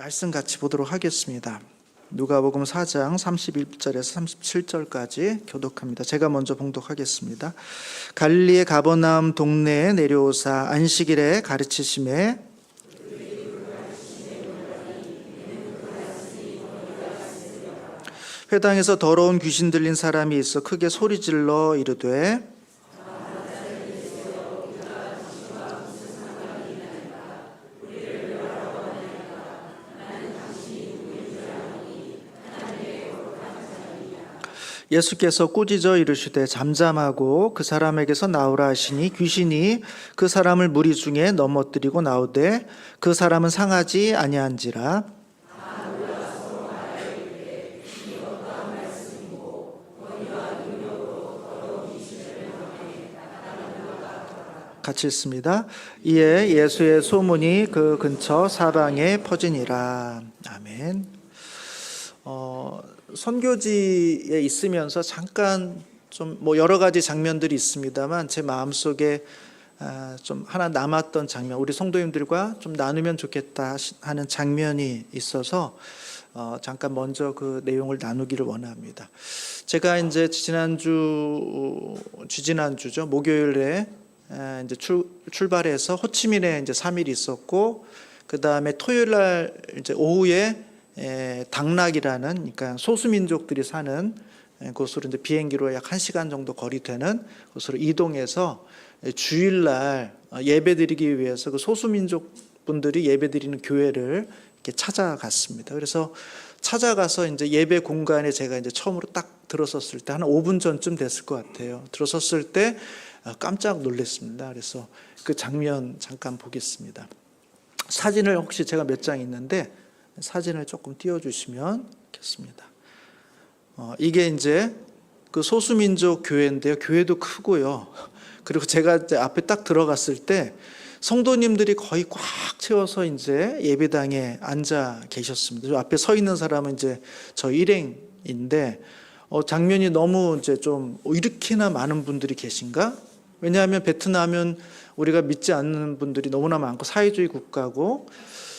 말씀 같이 보도록 하겠습니다. 누가복음 4장 31절에서 37절까지 교독합니다. 제가 먼저 봉독하겠습니다. 갈릴리의 가버나움 동네에 내려오사 안식일에 가르치심에 회당에서 더러운 귀신 들린 사람이 있어 크게 소리질러 이르되 예수께서 꾸짖어 이르시되 잠잠하고 그 사람에게서 나오라 하시니 귀신이 그 사람을 무리 중에 넘어뜨리고 나오되 그 사람은 상하지 아니한지라. 같이 읽습니다. 이에 예수의 소문이 그 근처 사방에 퍼지니라. 아멘. 선교지에 있으면서 잠깐 좀 여러 가지 장면들이 있습니다만 제 마음속에 좀 하나 남았던 장면, 우리 성도님들과 좀 나누면 좋겠다 하는 장면이 있어서 잠깐 먼저 그 내용을 나누기를 원합니다. 제가 이제 지지난주죠, 목요일에 이제 출발해서 호치민에 이제 3일 있었고, 그 다음에 토요일 날 이제 오후에 당락이라는, 그러니까 소수민족들이 사는 곳으로 이제 비행기로 약 1시간 정도 거리 되는 곳으로 이동해서 주일날 예배드리기 위해서 그 소수민족 분들이 예배드리는 교회를 이렇게 찾아갔습니다. 그래서 찾아가서 이제 예배 공간에 제가 이제 처음으로 딱 들어섰을 때 한 5분 전쯤 됐을 것 같아요. 들어섰을 때 깜짝 놀랐습니다. 그래서 그 장면 잠깐 보겠습니다. 사진을 혹시 제가 몇 장 있는데 사진을 조금 띄워주시면 좋겠습니다. 이게 이제 그 소수민족 교회인데요. 교회도 크고요. 그리고 제가 이제 앞에 딱 들어갔을 때 성도님들이 거의 꽉 채워서 이제 예배당에 앉아 계셨습니다. 저 앞에 서 있는 사람은 이제 저 일행인데 장면이 너무 이제 좀 이렇게나 많은 분들이 계신가? 왜냐하면 베트남은 우리가 믿지 않는 분들이 너무나 많고 사회주의 국가고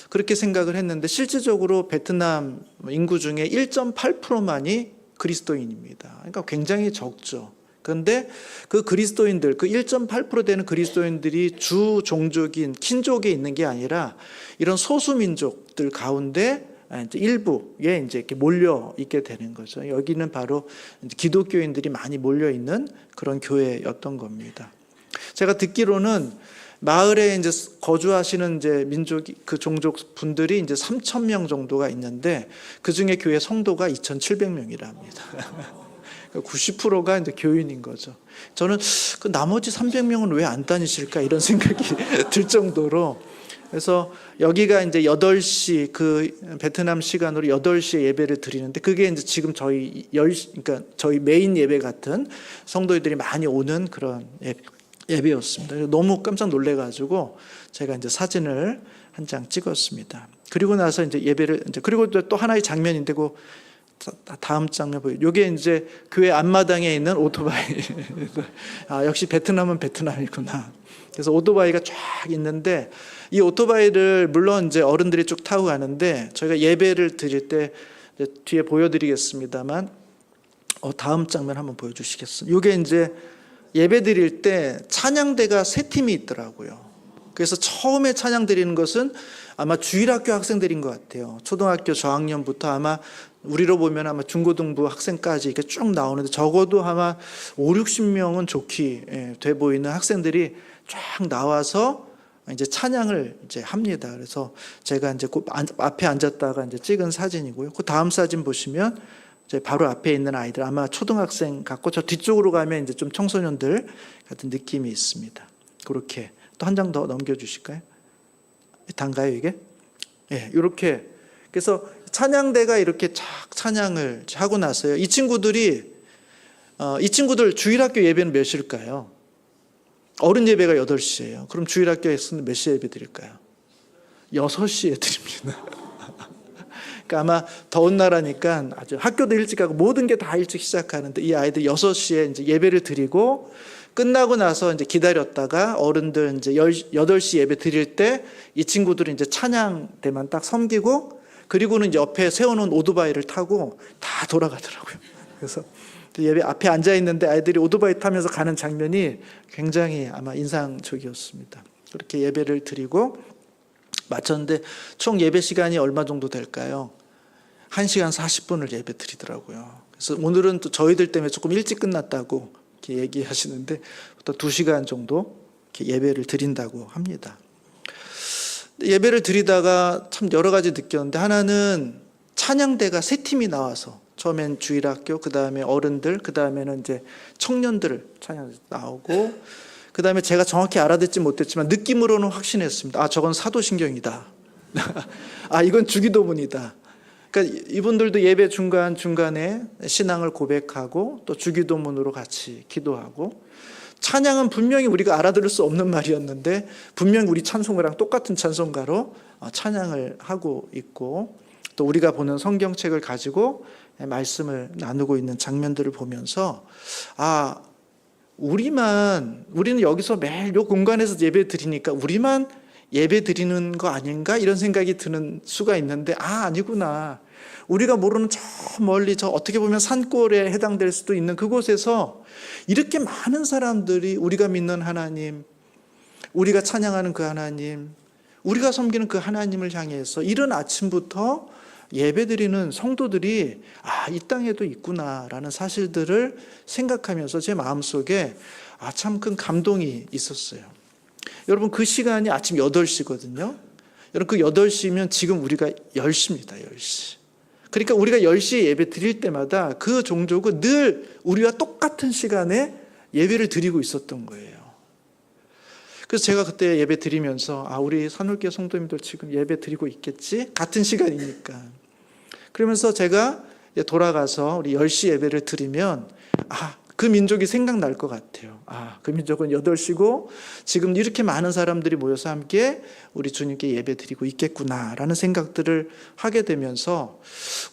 그렇게 생각을 했는데 실질적으로 베트남 인구 중에 1.8%만이 그리스도인입니다. 그러니까 굉장히 적죠. 그런데 그 그리스도인들, 그 1.8% 되는 그리스도인들이 주 종족인 킨족에 있는 게 아니라 이런 소수민족들 가운데 일부에 이제 이렇게 몰려 있게 되는 거죠. 여기는 바로 기독교인들이 많이 몰려 있는 그런 교회였던 겁니다. 제가 듣기로는 마을에 이제 거주하시는 이제 그 종족 분들이 이제 3,000명 정도가 있는데 그 중에 교회 성도가 2,700명이라 합니다. 90%가 이제 교인인 거죠. 저는 그 나머지 300명은 왜 안 다니실까 이런 생각이 들 정도로, 그래서 여기가 이제 8시 그 베트남 시간으로 8시에 예배를 드리는데 그게 이제 지금 저희 10시, 그러니까 저희 메인 예배 같은 성도들이 많이 오는 그런 예배였습니다. 너무 깜짝 놀래가지고 제가 이제 사진을 한 장 찍었습니다. 그리고 나서 이제 예배를 그리고 또 하나의 장면인데 그 다음 장면 보여요. 이게 이제 교회 앞마당에 있는 오토바이. 역시 베트남은 베트남이구나. 그래서 오토바이가 쫙 있는데 이 오토바이를 물론 이제 어른들이 쭉 타고 가는데 저희가 예배를 드릴 때 뒤에 보여드리겠습니다만 다음 장면 한번 보여주시겠어요? 이게 이제 예배 드릴 때 찬양대가 3팀이 있더라고요. 그래서 처음에 찬양 드리는 것은 아마 주일학교 학생들인 것 같아요. 초등학교 저학년부터 아마 우리로 보면 아마 중고등부 학생까지 이렇게 쭉 나오는데 적어도 아마 5, 60명은 좋게 돼 보이는 학생들이 쫙 나와서 이제 찬양을 이제 합니다. 그래서 제가 이제 앞에 앉았다가 이제 찍은 사진이고요. 그 다음 사진 보시면 바로 앞에 있는 아이들 아마 초등학생 같고 저 뒤쪽으로 가면 이제 좀 청소년들 같은 느낌이 있습니다. 그렇게 또 한 장 더 넘겨주실까요? 단가요 이게? 예, 이렇게. 그래서 찬양대가 이렇게 쫙 찬양을 하고 나서요. 이 친구들 주일학교 예배는 몇 시일까요? 어른 예배가 8시예요. 그럼 주일학교에서는 몇 시에 예배 드릴까요? 6시에 드립니다. 그러니까 아마 더운 나라니까 아주 학교도 일찍 가고 모든 게 다 일찍 시작하는데 이 아이들 6시에 이제 예배를 드리고 끝나고 나서 이제 기다렸다가 어른들 이제 8시 예배 드릴 때 이 친구들이 이제 찬양 때만 딱 섬기고 그리고는 이제 옆에 세워놓은 오토바이를 타고 다 돌아가더라고요. 그래서 예배 앞에 앉아 있는데 아이들이 오토바이 타면서 가는 장면이 굉장히 아마 인상적이었습니다. 그렇게 예배를 드리고 마쳤는데 총 예배 시간이 얼마 정도 될까요? 1시간 40분을 예배 드리더라고요. 그래서 오늘은 또 저희들 때문에 조금 일찍 끝났다고 이렇게 얘기하시는데 또 2시간 정도 이렇게 예배를 드린다고 합니다. 예배를 드리다가 참 여러 가지 느꼈는데, 하나는 찬양대가 3팀이 나와서 처음엔 주일학교, 그 다음에 어른들, 그 다음에는 이제 청년들 찬양 나오고, 그 다음에 제가 정확히 알아듣지 못했지만 느낌으로는 확신했습니다. 아, 저건 사도신경이다. 아, 이건 주기도문이다. 그러니까 이분들도 예배 중간중간에 신앙을 고백하고 또 주기도문으로 같이 기도하고, 찬양은 분명히 우리가 알아들을 수 없는 말이었는데 분명히 우리 찬송가랑 똑같은 찬송가로 찬양을 하고 있고, 또 우리가 보는 성경책을 가지고 말씀을 나누고 있는 장면들을 보면서, 아, 우리는 여기서 매일 이 공간에서 예배 드리니까 우리만 예배 드리는 거 아닌가 이런 생각이 드는 수가 있는데, 아니구나. 우리가 모르는 저 멀리, 저 어떻게 보면 산골에 해당될 수도 있는 그곳에서 이렇게 많은 사람들이 우리가 믿는 하나님, 우리가 찬양하는 그 하나님, 우리가 섬기는 그 하나님을 향해서 이른 아침부터 예배드리는 성도들이 이 땅에도 있구나라는 사실들을 생각하면서 제 마음속에 참 큰 감동이 있었어요. 여러분, 그 시간이 아침 8시거든요. 여러분, 그 8시면 지금 우리가 10시입니다. 10시. 그러니까 우리가 10시에 예배 드릴 때마다 그 종족은 늘 우리와 똑같은 시간에 예배를 드리고 있었던 거예요. 그래서 제가 그때 예배 드리면서 우리 산울교 성도님들 지금 예배 드리고 있겠지? 같은 시간이니까. 그러면서 제가 돌아가서 우리 10시 예배를 드리면 그 민족이 생각날 것 같아요. 그 민족은 8시고 지금 이렇게 많은 사람들이 모여서 함께 우리 주님께 예배 드리고 있겠구나라는 생각들을 하게 되면서,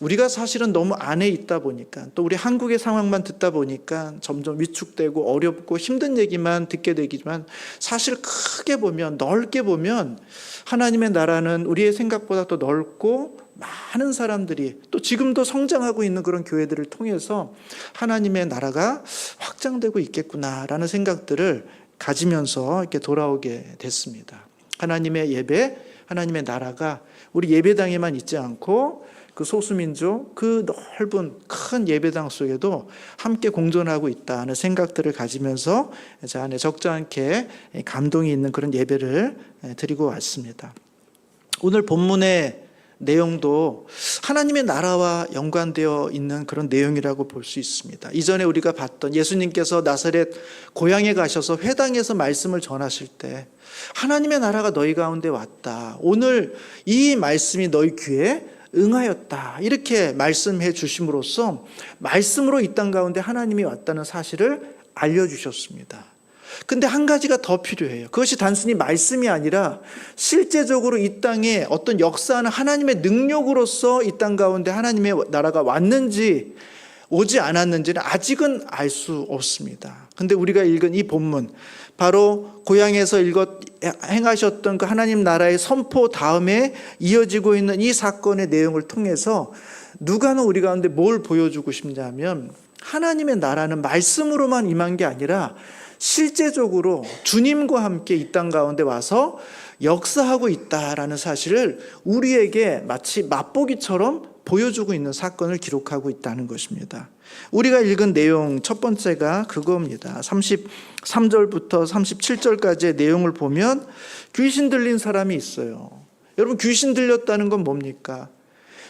우리가 사실은 너무 안에 있다 보니까, 또 우리 한국의 상황만 듣다 보니까 점점 위축되고 어렵고 힘든 얘기만 듣게 되지만, 사실 크게 보면, 넓게 보면 하나님의 나라는 우리의 생각보다 더 넓고 많은 사람들이, 또 지금도 성장하고 있는 그런 교회들을 통해서 하나님의 나라가 확장되고 있겠구나라는 생각들을 가지면서 이렇게 돌아오게 됐습니다. 하나님의 예배, 하나님의 나라가 우리 예배당에만 있지 않고 그 소수민족, 그 넓은 큰 예배당 속에도 함께 공존하고 있다는 생각들을 가지면서 제 안에 적지 않게 감동이 있는 그런 예배를 드리고 왔습니다. 오늘 본문의 내용도 하나님의 나라와 연관되어 있는 그런 내용이라고 볼 수 있습니다. 이전에 우리가 봤던 예수님께서 나사렛 고향에 가셔서 회당에서 말씀을 전하실 때 하나님의 나라가 너희 가운데 왔다. 오늘 이 말씀이 너희 귀에 응하였다. 이렇게 말씀해 주심으로써 말씀으로 이 땅 가운데 하나님이 왔다는 사실을 알려주셨습니다. 근데 한 가지가 더 필요해요. 그것이 단순히 말씀이 아니라 실제적으로 이 땅에 어떤 역사하는 하나님의 능력으로서 이 땅 가운데 하나님의 나라가 왔는지 오지 않았는지는 아직은 알 수 없습니다. 근데 우리가 읽은 이 본문, 바로 고향에서 행하셨던 그 하나님 나라의 선포 다음에 이어지고 있는 이 사건의 내용을 통해서 누가는 우리 가운데 뭘 보여주고 싶냐면, 하나님의 나라는 말씀으로만 임한 게 아니라 실제적으로 주님과 함께 이 땅 가운데 와서 역사하고 있다라는 사실을 우리에게 마치 맛보기처럼 보여주고 있는 사건을 기록하고 있다는 것입니다. 우리가 읽은 내용 첫 번째가 그겁니다. 33절부터 37절까지의 내용을 보면 귀신 들린 사람이 있어요. 여러분, 귀신 들렸다는 건 뭡니까?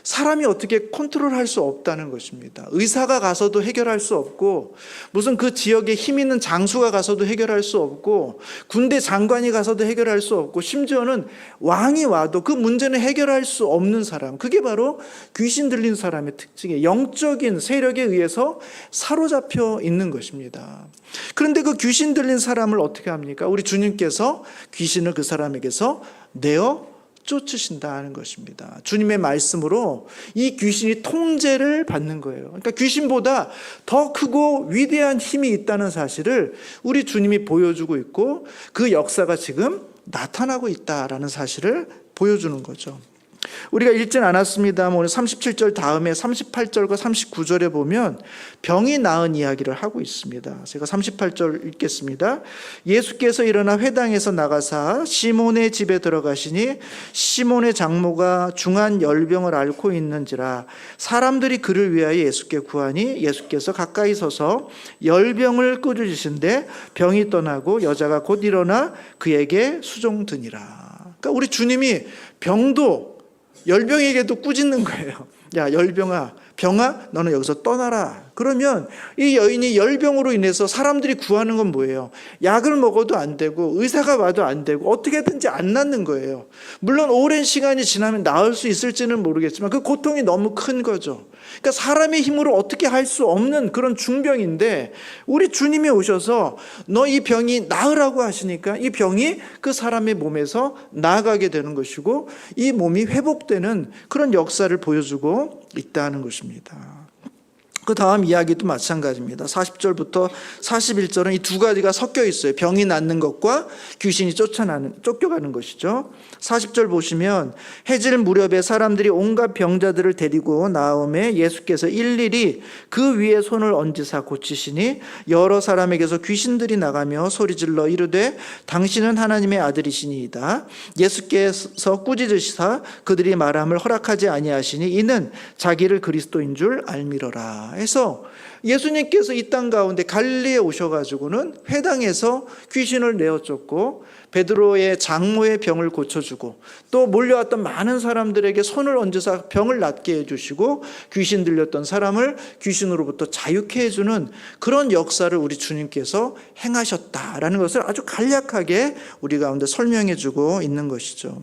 사람이 어떻게 컨트롤할 수 없다는 것입니다. 의사가 가서도 해결할 수 없고, 무슨 그 지역에 힘 있는 장수가 가서도 해결할 수 없고, 군대 장관이 가서도 해결할 수 없고, 심지어는 왕이 와도 그 문제는 해결할 수 없는 사람, 그게 바로 귀신 들린 사람의 특징이에요. 영적인 세력에 의해서 사로잡혀 있는 것입니다. 그런데 그 귀신 들린 사람을 어떻게 합니까? 우리 주님께서 귀신을 그 사람에게서 내어 쫓으신다는 것입니다. 주님의 말씀으로 이 귀신이 통제를 받는 거예요. 그러니까 귀신보다 더 크고 위대한 힘이 있다는 사실을 우리 주님이 보여주고 있고, 그 역사가 지금 나타나고 있다라는 사실을 보여주는 거죠. 우리가 읽진 않았습니다만 오늘 37절 다음에 38절과 39절에 보면 병이 나은 이야기를 하고 있습니다. 제가 38절 읽겠습니다. 예수께서 일어나 회당에서 나가사 시몬의 집에 들어가시니 시몬의 장모가 중한 열병을 앓고 있는지라 사람들이 그를 위하여 예수께 구하니 예수께서 가까이 서서 열병을 꾸짖으신데 병이 떠나고 여자가 곧 일어나 그에게 수종드니라. 그러니까 우리 주님이 병도 열병에게도 꾸짖는 거예요. 야, 열병아, 병아, 너는 여기서 떠나라. 그러면 이 여인이 열병으로 인해서 사람들이 구하는 건 뭐예요? 약을 먹어도 안 되고 의사가 와도 안 되고 어떻게든지 안 낫는 거예요. 물론 오랜 시간이 지나면 나을 수 있을지는 모르겠지만 그 고통이 너무 큰 거죠. 그러니까 사람의 힘으로 어떻게 할 수 없는 그런 중병인데 우리 주님이 오셔서 너 이 병이 나으라고 하시니까 이 병이 그 사람의 몸에서 나아가게 되는 것이고 이 몸이 회복되는 그런 역사를 보여주고 있다는 것입니다. 그 다음 이야기도 마찬가지입니다. 40절부터 41절은 이 두 가지가 섞여 있어요. 병이 낫는 것과 귀신이 쫓겨가는 것이죠. 40절 보시면 해질 무렵에 사람들이 온갖 병자들을 데리고 나오매 예수께서 일일이 그 위에 손을 얹으사 고치시니 여러 사람에게서 귀신들이 나가며 소리질러 이르되 당신은 하나님의 아들이시니이다. 예수께서 꾸짖으시사 그들이 말함을 허락하지 아니하시니 이는 자기를 그리스도인 줄 알미러라. 해서 예수님께서 이 땅 가운데 갈릴리에 오셔가지고는 회당에서 귀신을 내어 쫓고 베드로의 장모의 병을 고쳐주고 또 몰려왔던 많은 사람들에게 손을 얹어서 병을 낫게 해주시고 귀신 들렸던 사람을 귀신으로부터 자유케 해주는 그런 역사를 우리 주님께서 행하셨다라는 것을 아주 간략하게 우리 가운데 설명해주고 있는 것이죠.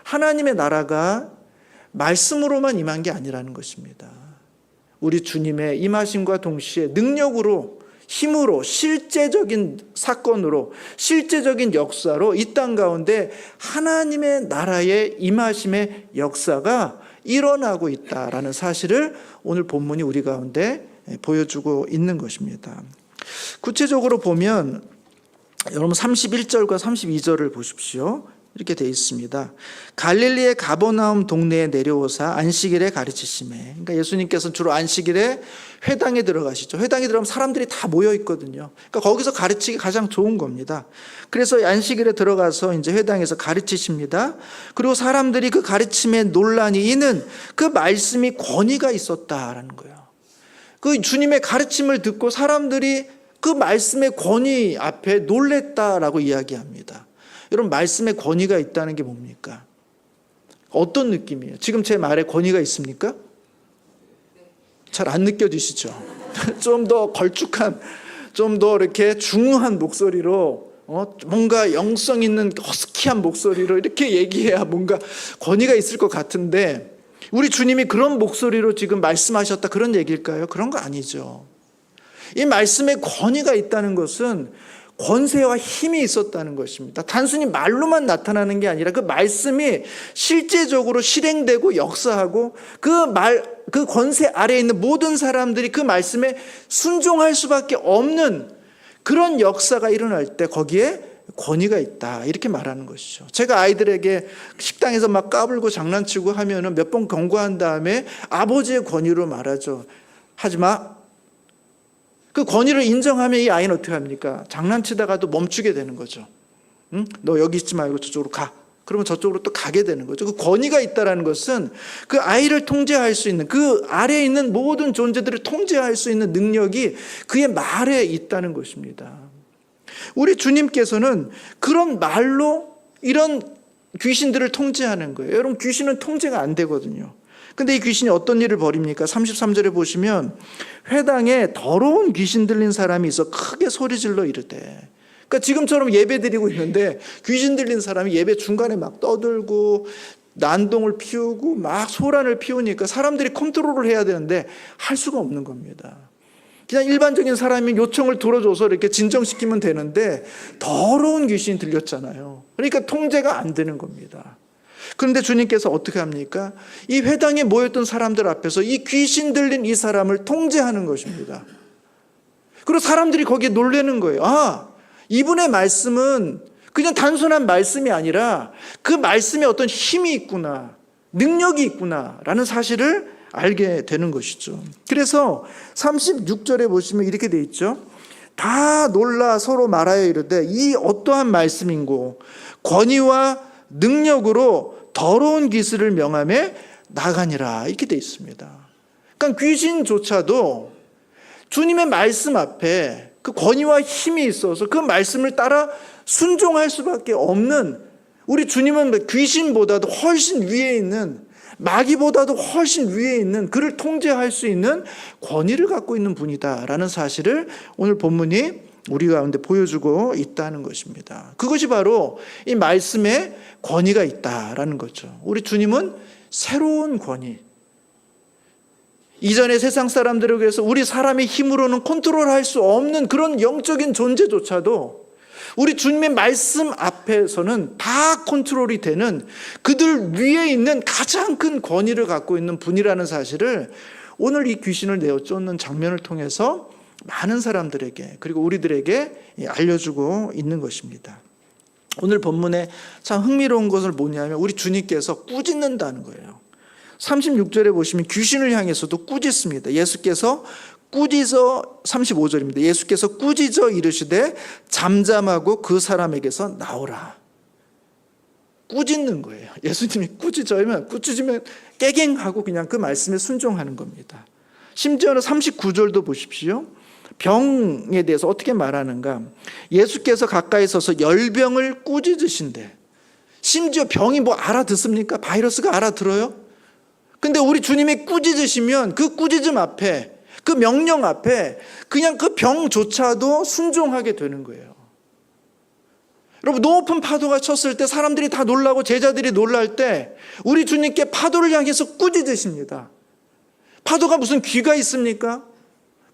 하나님의 나라가 말씀으로만 임한 게 아니라는 것입니다. 우리 주님의 임하심과 동시에 능력으로, 힘으로, 실제적인 사건으로, 실제적인 역사로 이 땅 가운데 하나님의 나라의 임하심의 역사가 일어나고 있다라는 사실을 오늘 본문이 우리 가운데 보여주고 있는 것입니다. 구체적으로 보면 여러분 31절과 32절을 보십시오. 이렇게 되어 있습니다. 갈릴리의 가버나움 동네에 내려오사 안식일에 가르치시매. 그러니까 예수님께서는 주로 안식일에 회당에 들어가시죠. 회당에 들어가면 사람들이 다 모여 있거든요. 그러니까 거기서 가르치기 가장 좋은 겁니다. 그래서 안식일에 들어가서 이제 회당에서 가르치십니다. 그리고 사람들이 그 가르침에 논란이 이는 그 말씀이 권위가 있었다라는 거예요. 그 주님의 가르침을 듣고 사람들이 그 말씀의 권위 앞에 놀랬다라고 이야기합니다. 여러분, 말씀에 권위가 있다는 게 뭡니까? 어떤 느낌이에요? 지금 제 말에 권위가 있습니까? 잘 안 느껴지시죠? 좀 더 걸쭉한, 좀 더 이렇게 중후한 목소리로 뭔가 영성 있는 허스키한 목소리로 이렇게 얘기해야 뭔가 권위가 있을 것 같은데 우리 주님이 그런 목소리로 지금 말씀하셨다 그런 얘기일까요? 그런 거 아니죠. 이 말씀에 권위가 있다는 것은 권세와 힘이 있었다는 것입니다. 단순히 말로만 나타나는 게 아니라 그 말씀이 실제적으로 실행되고 역사하고 그 권세 아래에 있는 모든 사람들이 그 말씀에 순종할 수밖에 없는 그런 역사가 일어날 때 거기에 권위가 있다 이렇게 말하는 것이죠. 제가 아이들에게 식당에서 막 까불고 장난치고 하면은 몇 번 경고한 다음에 아버지의 권위로 말하죠. 하지 마. 그 권위를 인정하면 이 아이는 어떻게 합니까? 장난치다가도 멈추게 되는 거죠. 응? 너 여기 있지 말고 저쪽으로 가. 그러면 저쪽으로 또 가게 되는 거죠. 그 권위가 있다는 것은 그 아이를 통제할 수 있는 그 아래에 있는 모든 존재들을 통제할 수 있는 능력이 그의 말에 있다는 것입니다. 우리 주님께서는 그런 말로 이런 귀신들을 통제하는 거예요. 여러분, 귀신은 통제가 안 되거든요. 근데 이 귀신이 어떤 일을 벌입니까? 33절에 보시면 회당에 더러운 귀신 들린 사람이 있어 크게 소리질러 이르되, 그러니까 지금처럼 예배 드리고 있는데 귀신 들린 사람이 예배 중간에 막 떠들고 난동을 피우고 막 소란을 피우니까 사람들이 컨트롤을 해야 되는데 할 수가 없는 겁니다. 그냥 일반적인 사람이 요청을 들어줘서 이렇게 진정시키면 되는데 더러운 귀신이 들렸잖아요. 그러니까 통제가 안 되는 겁니다. 그런데 주님께서 어떻게 합니까? 이 회당에 모였던 사람들 앞에서 이 귀신 들린 이 사람을 통제하는 것입니다. 그리고 사람들이 거기에 놀라는 거예요. 아, 이분의 말씀은 그냥 단순한 말씀이 아니라 그 말씀에 어떤 힘이 있구나. 능력이 있구나라는 사실을 알게 되는 것이죠. 그래서 36절에 보시면 이렇게 돼 있죠. 다 놀라 서로 말하여 이르되 이 어떠한 말씀인고 권위와 능력으로 더러운 기술을 명함에 나가니라 이렇게 돼 있습니다. 그러니까 귀신조차도 주님의 말씀 앞에 그 권위와 힘이 있어서 그 말씀을 따라 순종할 수밖에 없는, 우리 주님은 귀신보다도 훨씬 위에 있는, 마귀보다도 훨씬 위에 있는, 그를 통제할 수 있는 권위를 갖고 있는 분이다라는 사실을 오늘 본문이 우리 가운데 보여주고 있다는 것입니다. 그것이 바로 이 말씀에 권위가 있다라는 거죠. 우리 주님은 새로운 권위, 이전의 세상 사람들에 비해서 우리 사람의 힘으로는 컨트롤할 수 없는 그런 영적인 존재조차도 우리 주님의 말씀 앞에서는 다 컨트롤이 되는, 그들 위에 있는 가장 큰 권위를 갖고 있는 분이라는 사실을 오늘 이 귀신을 내어 쫓는 장면을 통해서 많은 사람들에게, 그리고 우리들에게 알려주고 있는 것입니다. 오늘 본문에 참 흥미로운 것을 뭐냐면 우리 주님께서 꾸짖는다는 거예요. 36절에 보시면 귀신을 향해서도 꾸짖습니다. 예수께서 꾸짖어, 35절입니다. 예수께서 꾸짖어 이르시되 잠잠하고 그 사람에게서 나오라. 꾸짖는 거예요. 예수님이 꾸짖으면 깨갱하고 그냥 그 말씀에 순종하는 겁니다. 심지어는 39절도 보십시오. 병에 대해서 어떻게 말하는가. 예수께서 가까이 서서 열병을 꾸짖으신대. 심지어 병이 뭐 알아듣습니까? 바이러스가 알아들어요? 근데 우리 주님이 꾸짖으시면 그 꾸짖음 앞에, 그 명령 앞에 그냥 그 병조차도 순종하게 되는 거예요. 여러분, 높은 파도가 쳤을 때 사람들이 다 놀라고 제자들이 놀랄 때 우리 주님께 파도를 향해서 꾸짖으십니다. 파도가 무슨 귀가 있습니까?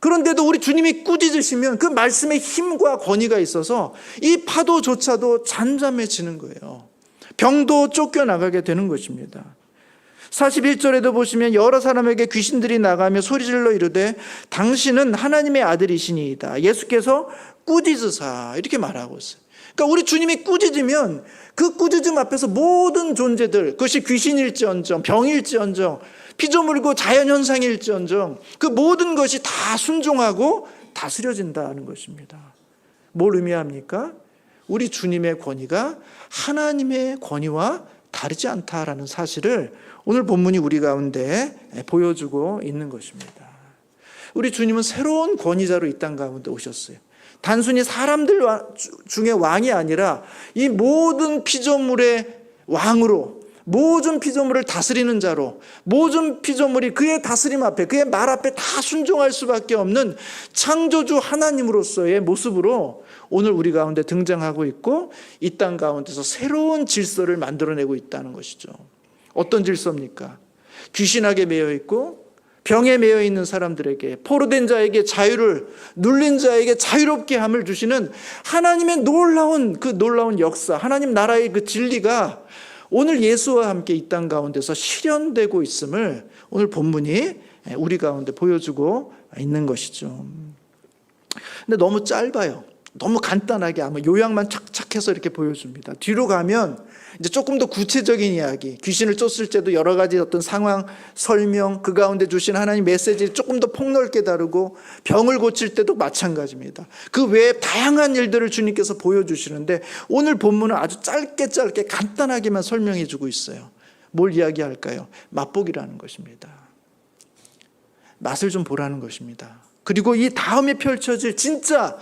그런데도 우리 주님이 꾸짖으시면 그 말씀에 힘과 권위가 있어서 이 파도조차도 잠잠해지는 거예요. 병도 쫓겨나가게 되는 것입니다. 41절에도 보시면 여러 사람에게 귀신들이 나가며 소리질러 이르되 당신은 하나님의 아들이시니이다. 예수께서 꾸짖으사 이렇게 말하고 있어요. 그러니까 우리 주님이 꾸짖으면 그 꾸짖음 앞에서 모든 존재들, 그것이 귀신일지언정 병일지언정 피조물이고 자연현상일지언정 그 모든 것이 다 순종하고 다스려진다는 것입니다. 뭘 의미합니까? 우리 주님의 권위가 하나님의 권위와 다르지 않다라는 사실을 오늘 본문이 우리 가운데 보여주고 있는 것입니다. 우리 주님은 새로운 권위자로 이 땅 가운데 오셨어요. 단순히 사람들 중에 왕이 아니라 이 모든 피조물의 왕으로, 모든 피조물을 다스리는 자로, 모든 피조물이 그의 다스림 앞에, 그의 말 앞에 다 순종할 수밖에 없는 창조주 하나님으로서의 모습으로 오늘 우리 가운데 등장하고 있고 이 땅 가운데서 새로운 질서를 만들어내고 있다는 것이죠. 어떤 질서입니까? 귀신하게 매여 있고 병에 매여 있는 사람들에게, 포로된 자에게 자유를, 눌린 자에게 자유롭게 함을 주시는 하나님의 놀라운 역사, 하나님 나라의 그 진리가 오늘 예수와 함께 이 땅 가운데서 실현되고 있음을 오늘 본문이 우리 가운데 보여주고 있는 것이죠. 근데 너무 짧아요. 너무 간단하게 아마 요약만 착착해서 이렇게 보여줍니다. 뒤로 가면 이제 조금 더 구체적인 이야기, 귀신을 쫓을 때도 여러 가지 어떤 상황 설명, 그 가운데 주신 하나님 메시지를 조금 더 폭넓게 다루고 병을 고칠 때도 마찬가지입니다. 그 외에 다양한 일들을 주님께서 보여주시는데 오늘 본문은 아주 짧게 간단하게만 설명해 주고 있어요. 뭘 이야기할까요? 맛보기라는 것입니다. 맛을 좀 보라는 것입니다. 그리고 이 다음에 펼쳐질 진짜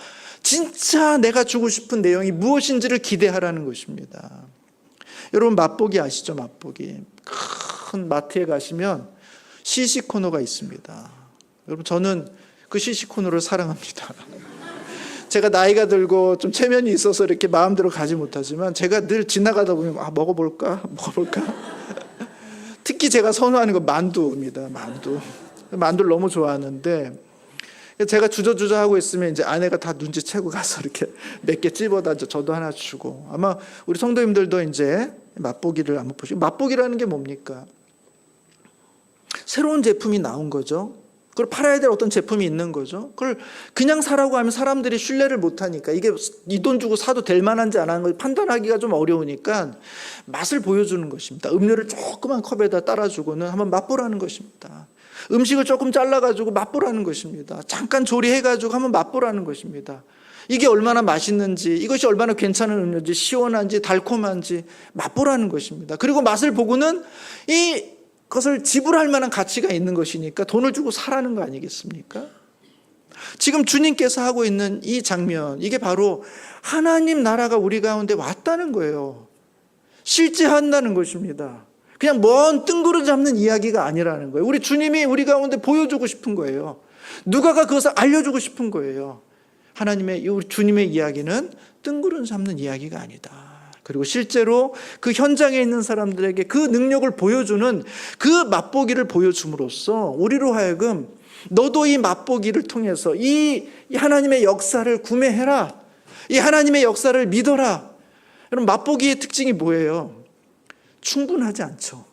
내가 주고 싶은 내용이 무엇인지를 기대하라는 것입니다. 여러분, 맛보기 아시죠? 맛보기. 큰 마트에 가시면 시식 코너가 있습니다. 여러분, 저는 그 시식 코너를 사랑합니다. 제가 나이가 들고 좀 체면이 있어서 이렇게 마음대로 가지 못하지만 제가 늘 지나가다 보면 먹어볼까? 특히 제가 선호하는 건 만두입니다. 만두를 너무 좋아하는데 제가 주저주저 하고 있으면 이제 아내가 다 눈치채고 가서 이렇게 몇 개 찝어다 저도 하나 주고, 아마 우리 성도님들도 이제 맛보기를 한번 보시고, 맛보기라는 게 뭡니까? 새로운 제품이 나온 거죠. 그걸 팔아야 될 어떤 제품이 있는 거죠. 그걸 그냥 사라고 하면 사람들이 신뢰를 못하니까, 이게 이 돈 주고 사도 될 만한지 안 하는 걸 판단하기가 좀 어려우니까 맛을 보여주는 것입니다. 음료를 조그만 컵에다 따라주고는 한번 맛보라는 것입니다. 음식을 조금 잘라가지고 맛보라는 것입니다. 잠깐 조리해가지고 한번 맛보라는 것입니다. 이게 얼마나 맛있는지, 이것이 얼마나 괜찮은 음료인지, 시원한지 달콤한지 맛보라는 것입니다. 그리고 맛을 보고는 이것을 지불할 만한 가치가 있는 것이니까 돈을 주고 사라는 거 아니겠습니까? 지금 주님께서 하고 있는 이 장면, 이게 바로 하나님 나라가 우리 가운데 왔다는 거예요. 실제한다는 것입니다. 그냥 먼 뜬구름 잡는 이야기가 아니라는 거예요. 우리 주님이 우리 가운데 보여주고 싶은 거예요. 누가가 그것을 알려주고 싶은 거예요. 하나님의, 우리 주님의 이야기는 뜬구름 잡는 이야기가 아니다. 그리고 실제로 그 현장에 있는 사람들에게 그 능력을 보여주는 그 맛보기를 보여줌으로써 우리로 하여금 너도 이 맛보기를 통해서 이 하나님의 역사를 구매해라. 이 하나님의 역사를 믿어라. 여러분, 맛보기의 특징이 뭐예요? 충분하지 않죠.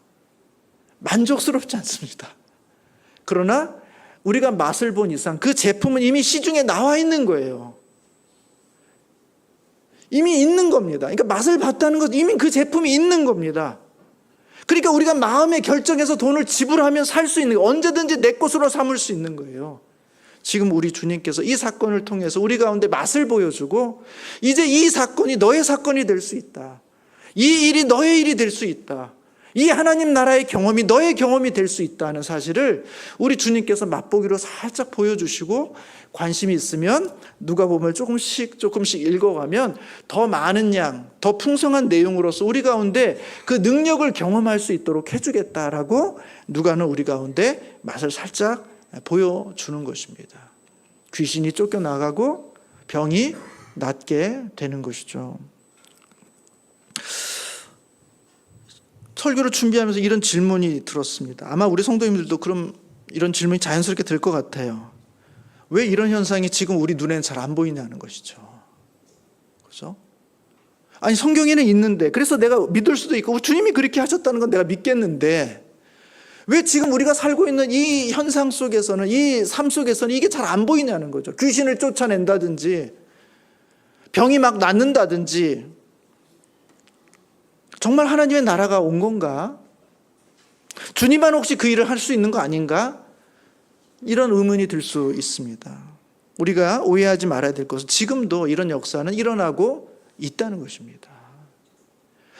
만족스럽지 않습니다. 그러나 우리가 맛을 본 이상 그 제품은 이미 시중에 나와 있는 거예요. 이미 있는 겁니다. 그러니까 맛을 봤다는 것, 이미 그 제품이 있는 겁니다. 그러니까 우리가 마음에 결정해서 돈을 지불하면 살 수 있는 거예요. 언제든지 내 것으로 삼을 수 있는 거예요. 지금 우리 주님께서 이 사건을 통해서 우리 가운데 맛을 보여주고, 이제 이 사건이 너의 사건이 될 수 있다. 이 일이 너의 일이 될 수 있다. 이 하나님 나라의 경험이 너의 경험이 될 수 있다는 사실을 우리 주님께서 맛보기로 살짝 보여주시고, 관심이 있으면 누가복음을 조금씩 읽어가면 더 많은 양, 더 풍성한 내용으로서 우리 가운데 그 능력을 경험할 수 있도록 해주겠다라고 누가는 우리 가운데 맛을 살짝 보여주는 것입니다. 귀신이 쫓겨나가고 병이 낫게 되는 것이죠. 설교를 준비하면서 이런 질문이 들었습니다. 아마 우리 성도님들도 그럼 이런 질문이 자연스럽게 들 것 같아요. 왜 이런 현상이 지금 우리 눈에는 잘 안 보이냐는 것이죠. 그렇죠? 아니, 성경에는 있는데, 그래서 내가 믿을 수도 있고 주님이 그렇게 하셨다는 건 내가 믿겠는데, 왜 지금 우리가 살고 있는 이 현상 속에서는, 이 삶 속에서는 이게 잘 안 보이냐는 거죠. 귀신을 쫓아낸다든지 병이 막 낫는다든지, 정말 하나님의 나라가 온 건가? 주님만 혹시 그 일을 할 수 있는 거 아닌가? 이런 의문이 들 수 있습니다. 우리가 오해하지 말아야 될 것은 지금도 이런 역사는 일어나고 있다는 것입니다.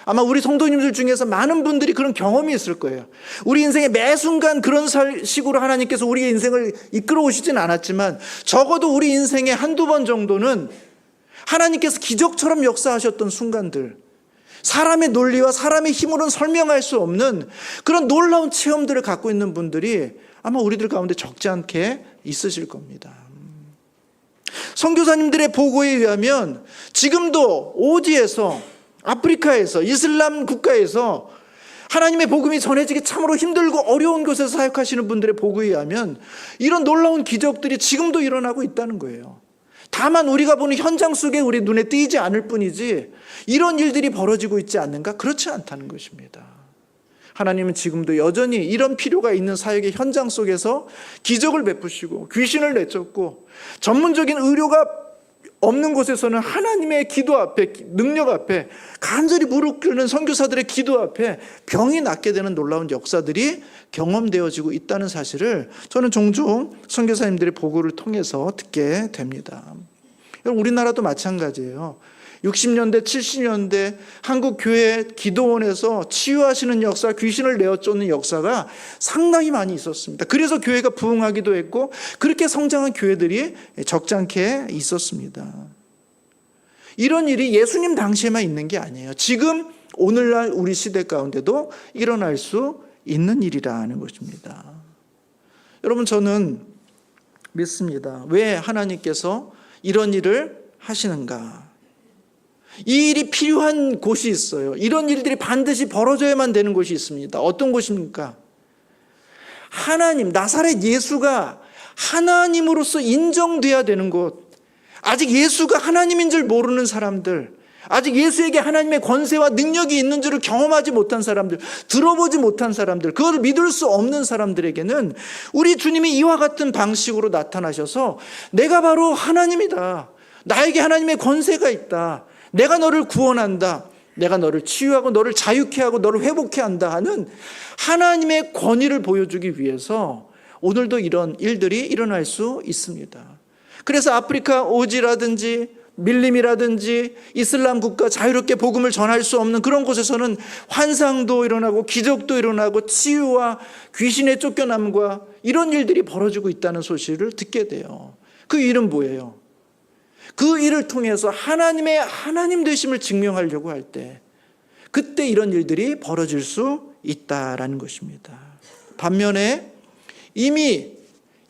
아마 우리 성도님들 중에서 많은 분들이 그런 경험이 있을 거예요. 우리 인생의 매 순간 그런 식으로 하나님께서 우리의 인생을 이끌어 오시진 않았지만, 적어도 우리 인생의 한두 번 정도는 하나님께서 기적처럼 역사하셨던 순간들, 사람의 논리와 사람의 힘으로는 설명할 수 없는 그런 놀라운 체험들을 갖고 있는 분들이 아마 우리들 가운데 적지 않게 있으실 겁니다. 선교사님들의 보고에 의하면 지금도 오지에서, 아프리카에서, 이슬람 국가에서 하나님의 복음이 전해지기 참으로 힘들고 어려운 곳에서 사역하시는 분들의 보고에 의하면 이런 놀라운 기적들이 지금도 일어나고 있다는 거예요. 다만 우리가 보는 현장 속에 우리 눈에 띄지 않을 뿐이지 이런 일들이 벌어지고 있지 않는가? 그렇지 않다는 것입니다. 하나님은 지금도 여전히 이런 필요가 있는 사역의 현장 속에서 기적을 베푸시고 귀신을 내쫓고, 전문적인 의료가 없는 곳에서는 하나님의 기도 앞에, 능력 앞에, 간절히 무릎 꿇는 선교사들의 기도 앞에 병이 낫게 되는 놀라운 역사들이 경험되어지고 있다는 사실을 저는 종종 선교사님들의 보고를 통해서 듣게 됩니다. 우리나라도 마찬가지예요. 60년대, 70년대 한국 교회 기도원에서 치유하시는 역사, 귀신을 내어쫓는 역사가 상당히 많이 있었습니다. 그래서 교회가 부흥하기도 했고, 그렇게 성장한 교회들이 적잖게 있었습니다. 이런 일이 예수님 당시에만 있는 게 아니에요. 지금 오늘날 우리 시대 가운데도 일어날 수 있는 일이라는 것입니다. 여러분, 저는 믿습니다. 왜 하나님께서 이런 일을 하시는가? 이 일이 필요한 곳이 있어요. 이런 일들이 반드시 벌어져야만 되는 곳이 있습니다. 어떤 곳입니까? 하나님, 나사렛 예수가 하나님으로서 인정돼야 되는 곳, 아직 예수가 하나님인 줄 모르는 사람들, 아직 예수에게 하나님의 권세와 능력이 있는 줄을 경험하지 못한 사람들, 들어보지 못한 사람들, 그걸 믿을 수 없는 사람들에게는 우리 주님이 이와 같은 방식으로 나타나셔서 내가 바로 하나님이다. 나에게 하나님의 권세가 있다. 내가 너를 구원한다. 내가 너를 치유하고 너를 자유케 하고 너를 회복케 한다 하는 하나님의 권위를 보여주기 위해서 오늘도 이런 일들이 일어날 수 있습니다. 그래서 아프리카 오지라든지 밀림이라든지 이슬람 국가 자유롭게 복음을 전할 수 없는 그런 곳에서는 환상도 일어나고 기적도 일어나고 치유와 귀신의 쫓겨남과 이런 일들이 벌어지고 있다는 소식을 듣게 돼요. 그 일은 뭐예요? 그 일을 통해서 하나님의 하나님 되심을 증명하려고 할 때 그때 이런 일들이 벌어질 수 있다라는 것입니다. 반면에 이미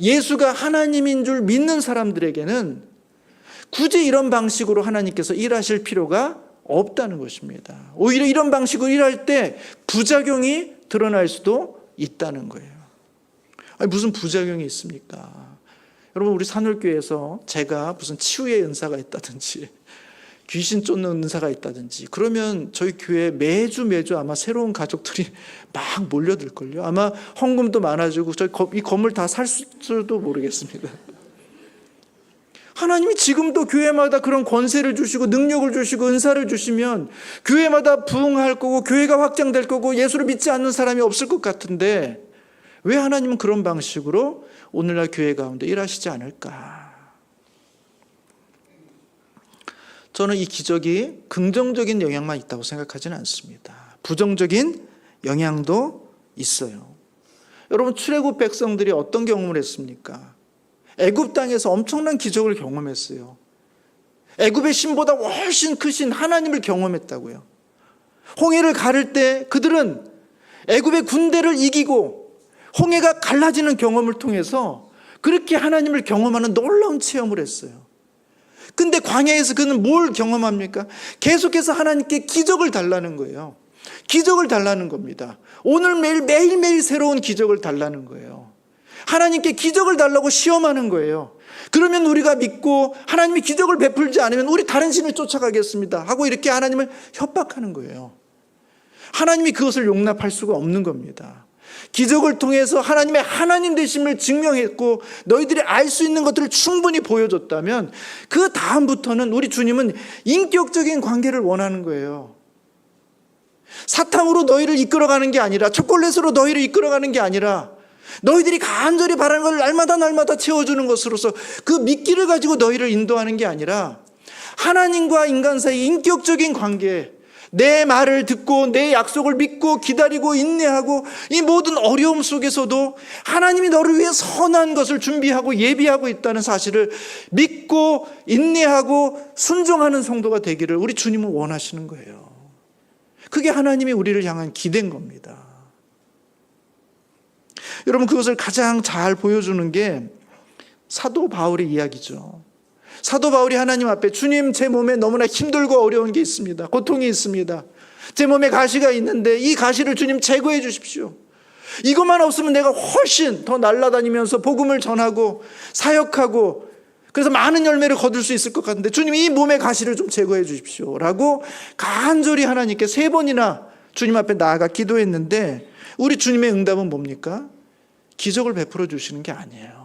예수가 하나님인 줄 믿는 사람들에게는 굳이 이런 방식으로 하나님께서 일하실 필요가 없다는 것입니다. 오히려 이런 방식으로 일할 때 부작용이 드러날 수도 있다는 거예요. 아니, 무슨 부작용이 있습니까? 여러분, 우리 산울교회에서 제가 무슨 치유의 은사가 있다든지 귀신 쫓는 은사가 있다든지 그러면 저희 교회에 매주 아마 새로운 가족들이 막 몰려들걸요. 아마 헌금도 많아지고 저희 이 건물 다 살 수도 모르겠습니다. 하나님이 지금도 교회마다 그런 권세를 주시고 능력을 주시고 은사를 주시면 교회마다 부흥할 거고 교회가 확장될 거고 예수를 믿지 않는 사람이 없을 것 같은데 왜 하나님은 그런 방식으로 오늘날 교회 가운데 일하시지 않을까? 저는 이 기적이 긍정적인 영향만 있다고 생각하지는 않습니다. 부정적인 영향도 있어요. 여러분, 출애굽 백성들이 어떤 경험을 했습니까? 애굽 땅에서 엄청난 기적을 경험했어요. 애굽의 신보다 훨씬 크신 하나님을 경험했다고요. 홍해를 가를 때 그들은 애굽의 군대를 이기고 홍해가 갈라지는 경험을 통해서 그렇게 하나님을 경험하는 놀라운 체험을 했어요. 근데 광야에서 그는 뭘 경험합니까? 계속해서 하나님께 기적을 달라는 거예요. 기적을 달라는 겁니다. 오늘 매일매일 새로운 기적을 달라는 거예요. 하나님께 기적을 달라고 시험하는 거예요. 그러면 우리가 믿고 하나님이 기적을 베풀지 않으면 우리 다른 신을 쫓아가겠습니다 하고 이렇게 하나님을 협박하는 거예요. 하나님이 그것을 용납할 수가 없는 겁니다. 기적을 통해서 하나님의 하나님 되심을 증명했고 너희들이 알 수 있는 것들을 충분히 보여줬다면 그 다음부터는 우리 주님은 인격적인 관계를 원하는 거예요. 사탕으로 너희를 이끌어가는 게 아니라, 초콜릿으로 너희를 이끌어가는 게 아니라 너희들이 간절히 바라는 걸 날마다 채워주는 것으로서 그 미끼를 가지고 너희를 인도하는 게 아니라 하나님과 인간 사이 인격적인 관계, 내 말을 듣고 내 약속을 믿고 기다리고 인내하고 이 모든 어려움 속에서도 하나님이 너를 위해 선한 것을 준비하고 예비하고 있다는 사실을 믿고 인내하고 순종하는 성도가 되기를 우리 주님은 원하시는 거예요. 그게 하나님이 우리를 향한 기대인 겁니다. 여러분, 그것을 가장 잘 보여주는 게 사도 바울의 이야기죠. 사도 바울이 하나님 앞에 주님, 제 몸에 너무나 힘들고 어려운 게 있습니다. 고통이 있습니다. 제 몸에 가시가 있는데 이 가시를 주님 제거해 주십시오. 이것만 없으면 내가 훨씬 더 날아다니면서 복음을 전하고 사역하고 그래서 많은 열매를 거둘 수 있을 것 같은데 주님, 이 몸의 가시를 좀 제거해 주십시오 라고 간절히 하나님께 3번이나 주님 앞에 나아가 기도했는데 우리 주님의 응답은 뭡니까? 기적을 베풀어 주시는 게 아니에요.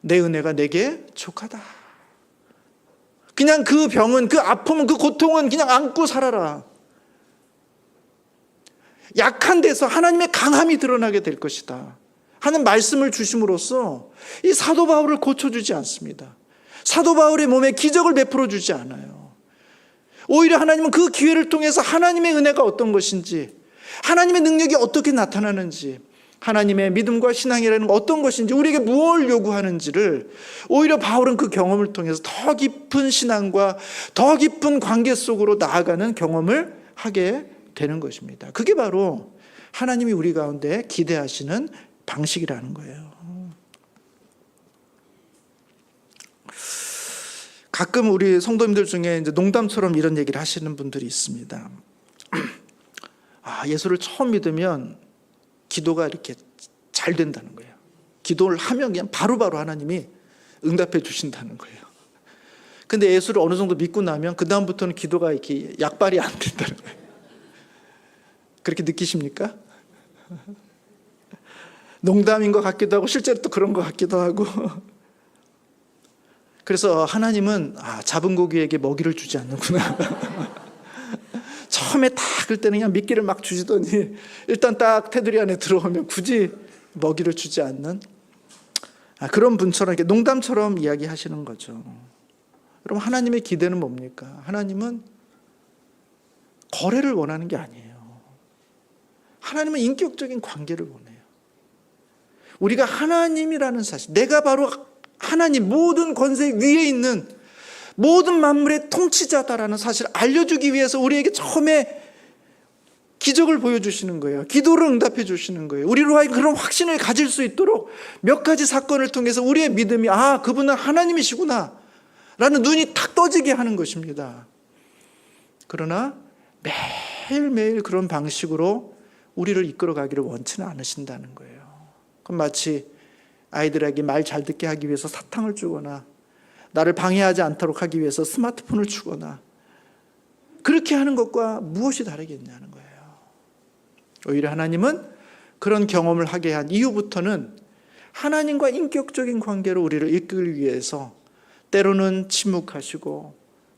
내 은혜가 내게 족하다. 그냥 그 병은, 그 아픔은, 그 고통은 그냥 안고 살아라. 약한 데서 하나님의 강함이 드러나게 될 것이다 하는 말씀을 주심으로써 이 사도 바울을 고쳐주지 않습니다. 사도 바울의 몸에 기적을 베풀어 주지 않아요. 오히려 하나님은 그 기회를 통해서 하나님의 은혜가 어떤 것인지, 하나님의 능력이 어떻게 나타나는지, 하나님의 믿음과 신앙이라는 건 어떤 것인지, 우리에게 무엇을 요구하는지를 오히려 바울은 그 경험을 통해서 더 깊은 신앙과 더 깊은 관계 속으로 나아가는 경험을 하게 되는 것입니다. 그게 바로 하나님이 우리 가운데 기대하시는 방식이라는 거예요. 가끔 우리 성도님들 중에 이제 농담처럼 이런 얘기를 하시는 분들이 있습니다. 예수를 처음 믿으면 기도가 이렇게 잘 된다는 거예요. 기도를 하면 그냥 바로바로 하나님이 응답해 주신다는 거예요. 근데 예수를 어느 정도 믿고 나면 그 다음부터는 기도가 이렇게 약발이 안 된다는 거예요. 그렇게 느끼십니까? 농담인 것 같기도 하고 실제로 또 그런 것 같기도 하고. 그래서 하나님은 잡은 고기에게 먹이를 주지 않는구나. 처음에 딱 그럴 때는 그냥 미끼를 막 주시더니 일단 딱 테두리 안에 들어오면 굳이 먹이를 주지 않는 그런 분처럼 이렇게 농담처럼 이야기하시는 거죠. 여러분, 하나님의 기대는 뭡니까? 하나님은 거래를 원하는 게 아니에요. 하나님은 인격적인 관계를 원해요. 우리가 하나님이라는 사실, 내가 바로 하나님, 모든 권세 위에 있는 모든 만물의 통치자다라는 사실을 알려주기 위해서 우리에게 처음에 기적을 보여주시는 거예요. 기도를 응답해 주시는 거예요. 우리로 하여금 그런 확신을 가질 수 있도록 몇 가지 사건을 통해서 우리의 믿음이 그분은 하나님이시구나 라는 눈이 탁 떠지게 하는 것입니다. 그러나 매일매일 그런 방식으로 우리를 이끌어가기를 원치는 않으신다는 거예요. 그럼 마치 아이들에게 말 잘 듣게 하기 위해서 사탕을 주거나 나를 방해하지 않도록 하기 위해서 스마트폰을 주거나 그렇게 하는 것과 무엇이 다르겠냐는 거예요. 오히려 하나님은 그런 경험을 하게 한 이후부터는 하나님과 인격적인 관계로 우리를 이끌기 위해서 때로는 침묵하시고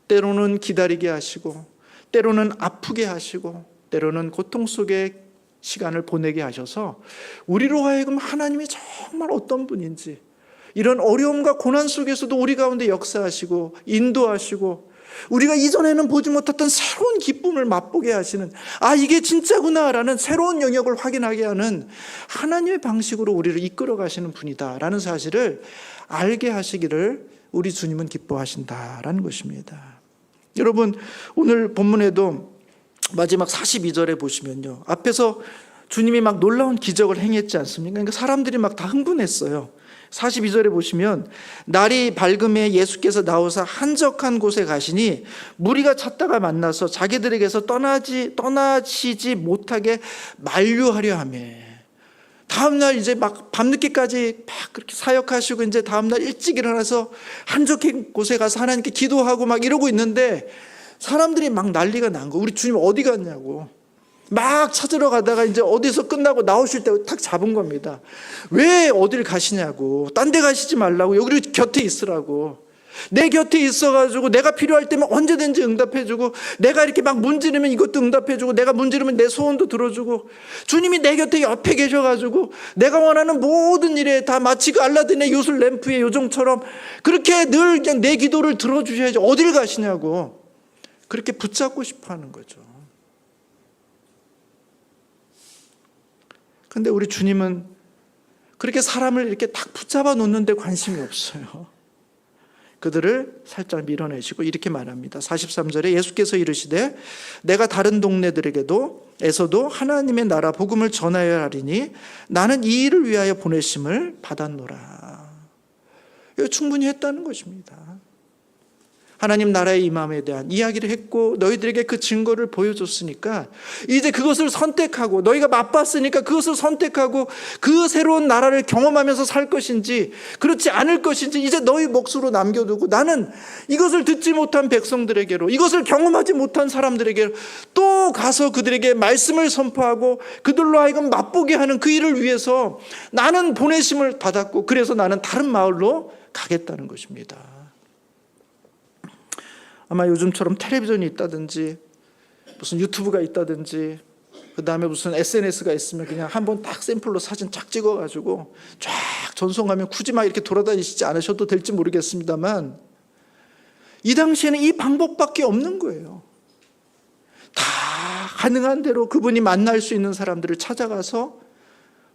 때로는 기다리게 하시고 때로는 아프게 하시고 때로는 고통 속에 시간을 보내게 하셔서 우리로 하여금 하나님이 정말 어떤 분인지 이런 어려움과 고난 속에서도 우리 가운데 역사하시고 인도하시고 우리가 이전에는 보지 못했던 새로운 기쁨을 맛보게 하시는 이게 진짜구나라는 새로운 영역을 확인하게 하는 하나님의 방식으로 우리를 이끌어 가시는 분이다라는 사실을 알게 하시기를 우리 주님은 기뻐하신다라는 것입니다. 여러분, 오늘 본문에도 마지막 42절에 보시면요, 앞에서 주님이 막 놀라운 기적을 행했지 않습니까? 그러니까 사람들이 막 다 흥분했어요. 42절에 보시면 날이 밝음에 예수께서 나오사 한적한 곳에 가시니 무리가 찾다가 만나서 자기들에게서 떠나시지 못하게 만류하려 하며, 다음날 이제 막 밤늦게까지 막 그렇게 사역하시고 이제 다음날 일찍 일어나서 한적한 곳에 가서 하나님께 기도하고 막 이러고 있는데 사람들이 막 난리가 난 거. 우리 주님 어디 갔냐고 막 찾으러 가다가 이제 어디서 끝나고 나오실 때 탁 잡은 겁니다. 왜 어딜 가시냐고, 딴 데 가시지 말라고, 여기 곁에 있으라고. 내 곁에 있어가지고 내가 필요할 때면 언제든지 응답해주고, 내가 이렇게 막 문지르면 이것도 응답해주고, 내가 문지르면 내 소원도 들어주고, 주님이 내 곁에 옆에 계셔가지고 내가 원하는 모든 일에 다 마치 그 알라딘의 요술 램프의 요정처럼 그렇게 늘 그냥 내 기도를 들어주셔야지 어딜 가시냐고 그렇게 붙잡고 싶어 하는 거죠. 근데 우리 주님은 그렇게 사람을 이렇게 딱 붙잡아 놓는데 관심이 없어요. 그들을 살짝 밀어내시고 이렇게 말합니다. 43절에 예수께서 이르시되 내가 다른 동네들에게도 하나님의 나라 복음을 전하여야 하리니 나는 이 일을 위하여 보내심을 받았노라. 이거 충분히 했다는 것입니다. 하나님 나라의 임함에 대한 이야기를 했고 너희들에게 그 증거를 보여줬으니까 이제 그것을 선택하고, 너희가 맛봤으니까 그것을 선택하고 그 새로운 나라를 경험하면서 살 것인지 그렇지 않을 것인지 이제 너희 몫으로 남겨두고, 나는 이것을 듣지 못한 백성들에게로, 이것을 경험하지 못한 사람들에게로 또 가서 그들에게 말씀을 선포하고 그들로 하여금 맛보게 하는 그 일을 위해서 나는 보내심을 받았고, 그래서 나는 다른 마을로 가겠다는 것입니다. 아마 요즘처럼 텔레비전이 있다든지 무슨 유튜브가 있다든지 그 다음에 무슨 SNS가 있으면 그냥 한번 딱 샘플로 사진 쫙 찍어가지고 쫙 전송하면 굳이 막 이렇게 돌아다니시지 않으셔도 될지 모르겠습니다만, 이 당시에는 이 방법밖에 없는 거예요. 다 가능한 대로 그분이 만날 수 있는 사람들을 찾아가서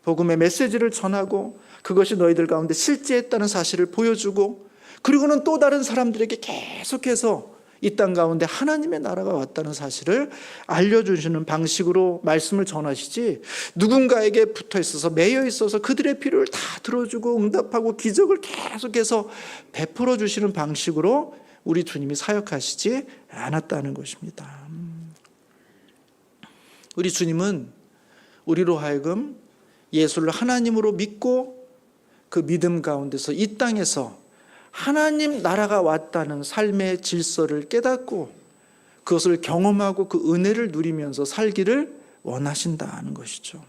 복음의 메시지를 전하고 그것이 너희들 가운데 실제했다는 사실을 보여주고, 그리고는 또 다른 사람들에게 계속해서 이 땅 가운데 하나님의 나라가 왔다는 사실을 알려주시는 방식으로 말씀을 전하시지, 누군가에게 붙어 있어서 매여 있어서 그들의 필요를 다 들어주고 응답하고 기적을 계속해서 베풀어 주시는 방식으로 우리 주님이 사역하시지 않았다는 것입니다. 우리 주님은 우리로 하여금 예수를 하나님으로 믿고 그 믿음 가운데서 이 땅에서 하나님 나라가 왔다는 삶의 질서를 깨닫고 그것을 경험하고 그 은혜를 누리면서 살기를 원하신다는 것이죠.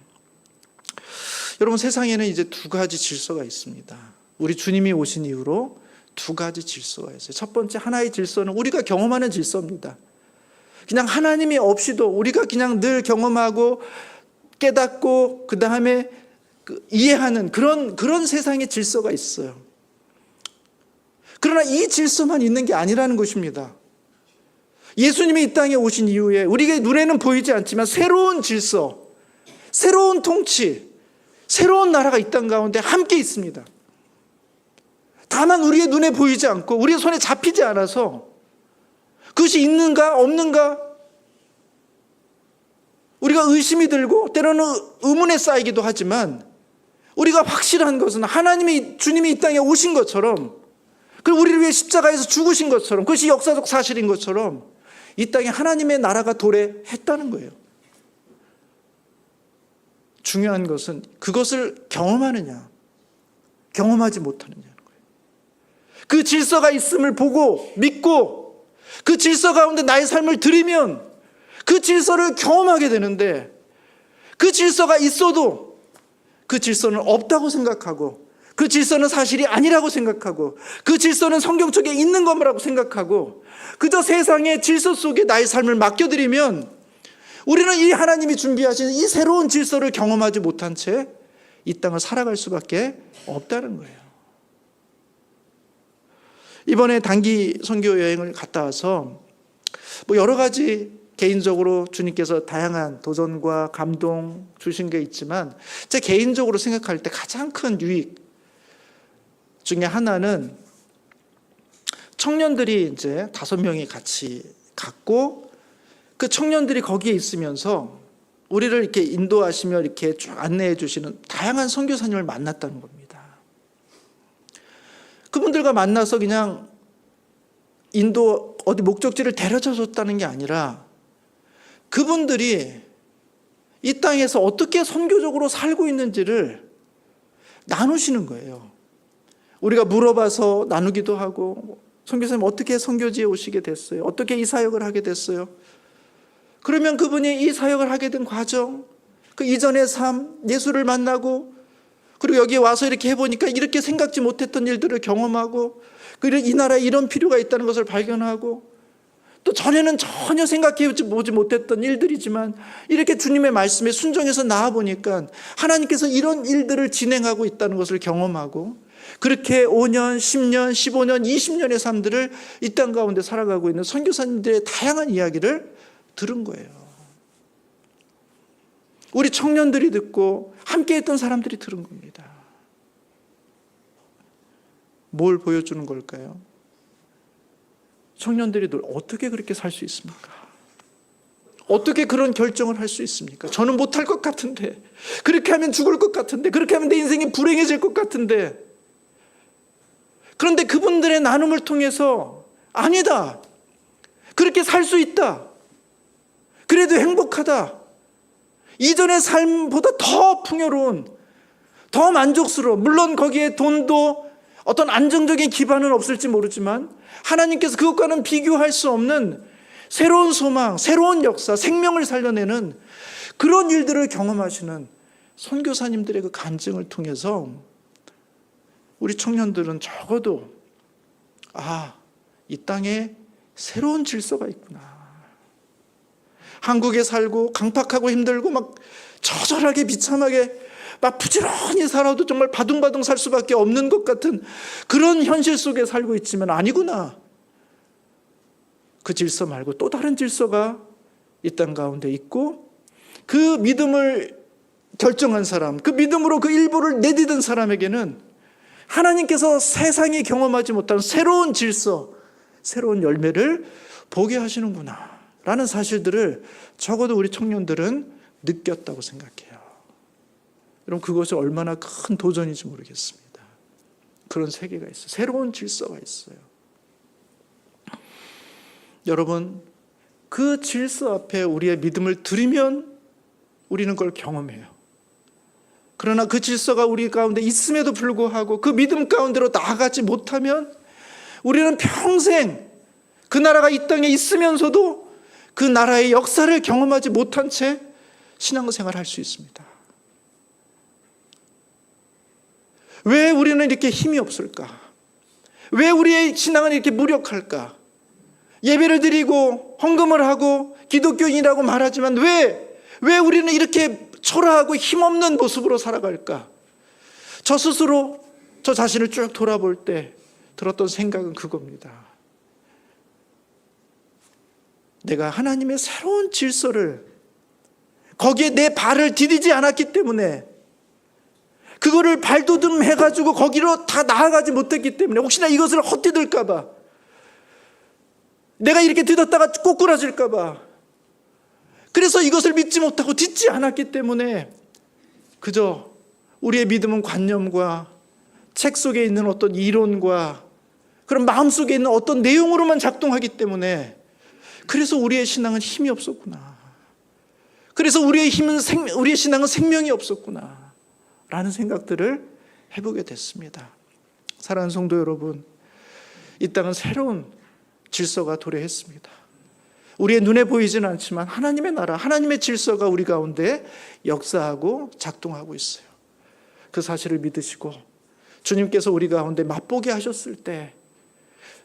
여러분, 세상에는 이제 두 가지 질서가 있습니다. 우리 주님이 오신 이후로 두 가지 질서가 있어요. 첫 번째, 하나의 질서는 우리가 경험하는 질서입니다. 그냥 하나님이 없이도 우리가 그냥 늘 경험하고 깨닫고 그 다음에 이해하는 그런 세상의 질서가 있어요. 그러나 이 질서만 있는 게 아니라는 것입니다. 예수님이 이 땅에 오신 이후에 우리의 눈에는 보이지 않지만 새로운 질서, 새로운 통치, 새로운 나라가 이 땅 가운데 함께 있습니다. 다만 우리의 눈에 보이지 않고 우리의 손에 잡히지 않아서 그것이 있는가 없는가 우리가 의심이 들고 때로는 의문에 쌓이기도 하지만, 우리가 확실한 것은 주님이 이 땅에 오신 것처럼, 그리고 우리를 위해 십자가에서 죽으신 것처럼, 그것이 역사적 사실인 것처럼 이 땅에 하나님의 나라가 도래했다는 거예요. 중요한 것은 그것을 경험하느냐 경험하지 못하느냐는 거예요. 그 질서가 있음을 보고 믿고 그 질서 가운데 나의 삶을 들이면 그 질서를 경험하게 되는데, 그 질서가 있어도 그 질서는 없다고 생각하고, 그 질서는 사실이 아니라고 생각하고, 그 질서는 성경 속에 있는 것이라고 생각하고 그저 세상의 질서 속에 나의 삶을 맡겨드리면 우리는 이 하나님이 준비하신 이 새로운 질서를 경험하지 못한 채 이 땅을 살아갈 수밖에 없다는 거예요. 이번에 단기 선교 여행을 갔다 와서 여러 가지 개인적으로 주님께서 다양한 도전과 감동 주신 게 있지만, 제 개인적으로 생각할 때 가장 큰 유익 중에 하나는 청년들이 이제 5명이 같이 갔고, 그 청년들이 거기에 있으면서 우리를 이렇게 인도하시며 이렇게 쭉 안내해 주시는 다양한 선교사님을 만났다는 겁니다. 그분들과 만나서 그냥 인도 어디 목적지를 데려다 줬다는 게 아니라 그분들이 이 땅에서 어떻게 선교적으로 살고 있는지를 나누시는 거예요. 우리가 물어봐서 나누기도 하고, 선교사님 어떻게 선교지에 오시게 됐어요? 어떻게 이 사역을 하게 됐어요? 그러면 그분이 이 사역을 하게 된 과정, 그 이전의 삶, 예수를 만나고, 그리고 여기에 와서 이렇게 해보니까 이렇게 생각지 못했던 일들을 경험하고, 그리고 이 나라에 이런 필요가 있다는 것을 발견하고, 또 전에는 전혀 생각해 보지 못했던 일들이지만 이렇게 주님의 말씀에 순종해서 나아보니까 하나님께서 이런 일들을 진행하고 있다는 것을 경험하고, 그렇게 5년, 10년, 15년, 20년의 삶들을 이 땅 가운데 살아가고 있는 선교사님들의 다양한 이야기를 들은 거예요. 우리 청년들이 듣고 함께 했던 사람들이 들은 겁니다. 뭘 보여주는 걸까요? 청년들이 어떻게 그렇게 살 수 있습니까? 어떻게 그런 결정을 할 수 있습니까? 저는 못할 것 같은데, 그렇게 하면 죽을 것 같은데, 그렇게 하면 내 인생이 불행해질 것 같은데. 그런데 그분들의 나눔을 통해서 아니다, 그렇게 살 수 있다, 그래도 행복하다, 이전의 삶보다 더 풍요로운, 더 만족스러운, 물론 거기에 돈도 어떤 안정적인 기반은 없을지 모르지만 하나님께서 그것과는 비교할 수 없는 새로운 소망, 새로운 역사, 생명을 살려내는 그런 일들을 경험하시는 선교사님들의 그 간증을 통해서 우리 청년들은 적어도 이 땅에 새로운 질서가 있구나. 한국에 살고 강팍하고 힘들고 막 처절하게 비참하게 막 부지런히 살아도 정말 바둥바둥 살 수밖에 없는 것 같은 그런 현실 속에 살고 있지만 아니구나. 그 질서 말고 또 다른 질서가 이 땅 가운데 있고, 그 믿음을 결정한 사람, 그 믿음으로 그 일부를 내딛은 사람에게는 하나님께서 세상이 경험하지 못한 새로운 질서, 새로운 열매를 보게 하시는구나 라는 사실들을 적어도 우리 청년들은 느꼈다고 생각해요. 여러분, 그것이 얼마나 큰 도전인지 모르겠습니다. 그런 세계가 있어요. 새로운 질서가 있어요. 여러분, 그 질서 앞에 우리의 믿음을 드리면 우리는 그걸 경험해요. 그러나 그 질서가 우리 가운데 있음에도 불구하고 그 믿음 가운데로 나아가지 못하면 우리는 평생 그 나라가 이 땅에 있으면서도 그 나라의 역사를 경험하지 못한 채 신앙생활을 할 수 있습니다. 왜 우리는 이렇게 힘이 없을까? 왜 우리의 신앙은 이렇게 무력할까? 예배를 드리고 헌금을 하고 기독교인이라고 말하지만 왜 우리는 이렇게 초라하고 힘없는 모습으로 살아갈까? 저 스스로 저 자신을 쭉 돌아볼 때 들었던 생각은 그겁니다. 내가 하나님의 새로운 질서를 거기에 내 발을 디디지 않았기 때문에, 그거를 발돋움 해가지고 거기로 다 나아가지 못했기 때문에, 혹시나 이것을 헛디딜까 봐, 내가 이렇게 디뎠다가 꼬꾸라질까 봐, 그래서 이것을 믿지 못하고 딛지 않았기 때문에 그저 우리의 믿음은 관념과 책 속에 있는 어떤 이론과 그런 마음속에 있는 어떤 내용으로만 작동하기 때문에, 그래서 우리의 신앙은 힘이 없었구나, 그래서 우리의 신앙은 생명이 없었구나 라는 생각들을 해보게 됐습니다. 사랑하는 성도 여러분, 이 땅은 새로운 질서가 도래했습니다. 우리의 눈에 보이지는 않지만 하나님의 나라, 하나님의 질서가 우리 가운데 역사하고 작동하고 있어요. 그 사실을 믿으시고 주님께서 우리 가운데 맛보게 하셨을 때,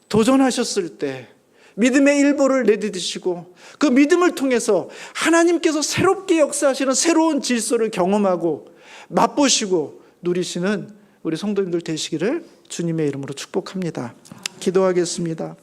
도전하셨을 때 믿음의 일보를 내디디시고 그 믿음을 통해서 하나님께서 새롭게 역사하시는 새로운 질서를 경험하고 맛보시고 누리시는 우리 성도님들 되시기를 주님의 이름으로 축복합니다. 기도하겠습니다.